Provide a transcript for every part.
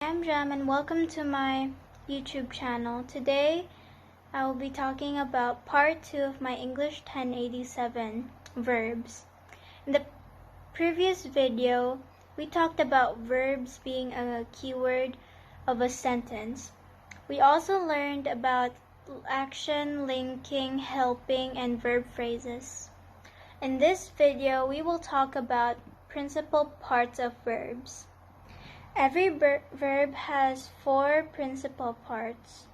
I'm Jam and welcome to my YouTube channel. Today I will be talking about part 2 of my English 1087 verbs. In the previous video, we talked about verbs being a keyword of a sentence. We also learned about action, linking, helping, and verb phrases. In this video, we will talk about principal parts of verbs. Every verb has 4 principal parts,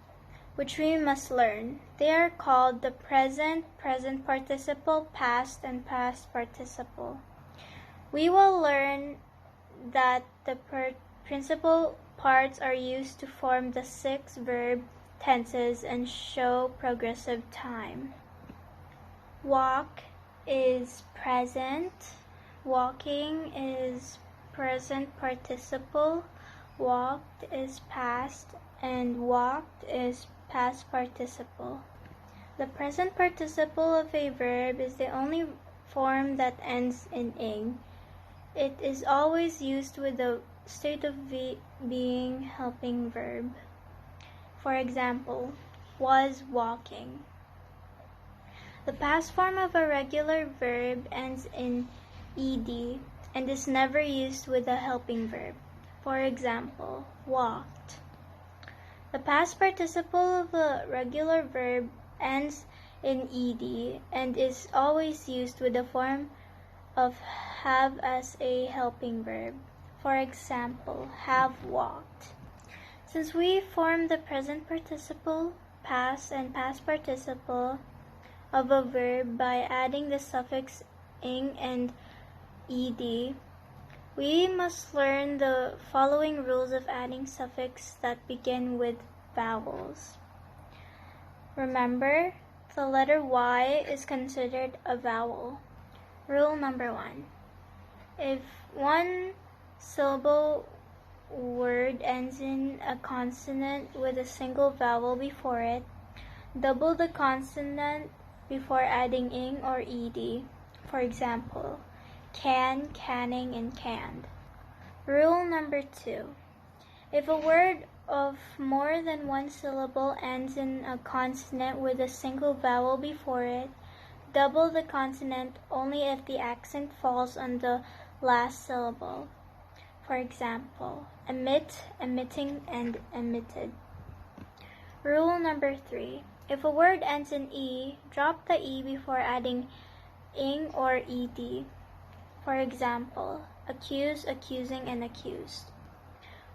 which we must learn. They are called the present, present participle, past, and past participle. We will learn that the principal parts are used to form the 6 verb tenses and show progressive time. Walk is present, walking is present participle, walked is past, and walked is past participle. The present participle of a verb is the only form that ends in ing. It is always used with the state of being helping verb. For example, was walking. The past form of a regular verb ends in ed and is never used with a helping verb. For example, walked. The past participle of a regular verb ends in ed and is always used with the form of have as a helping verb. For example, have walked. Since we form the present participle, past, and past participle of a verb by adding the suffix ing and ed, we must learn the following rules of adding suffixes that begin with vowels. Remember, the letter Y is considered a vowel. Rule number 1. If one syllable word ends in a consonant with a single vowel before it, double the consonant before adding ing or ed. For example, can, canning, and canned. Rule number 2. If a word of more than one syllable ends in a consonant with a single vowel before it, double the consonant only if the accent falls on the last syllable. For example, emit, emitting, and emitted. Rule number 3. If a word ends in e, drop the e before adding ing or ed. For example, accuse, accusing, and accused.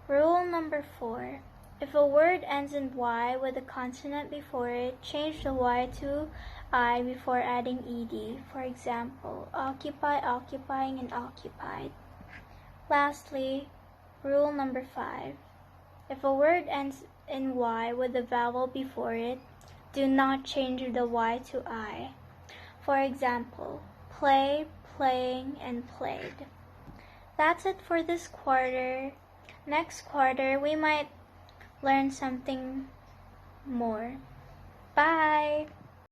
Rule number 4. If a word ends in y with a consonant before it, change the y to I before adding ed. For example, occupy, occupying, and occupied. Lastly, rule number 5. If a word ends in y with a vowel before it, do not change the y to I. For example, play, playing, and played. That's it for this quarter. Next quarter, we might learn something more. Bye!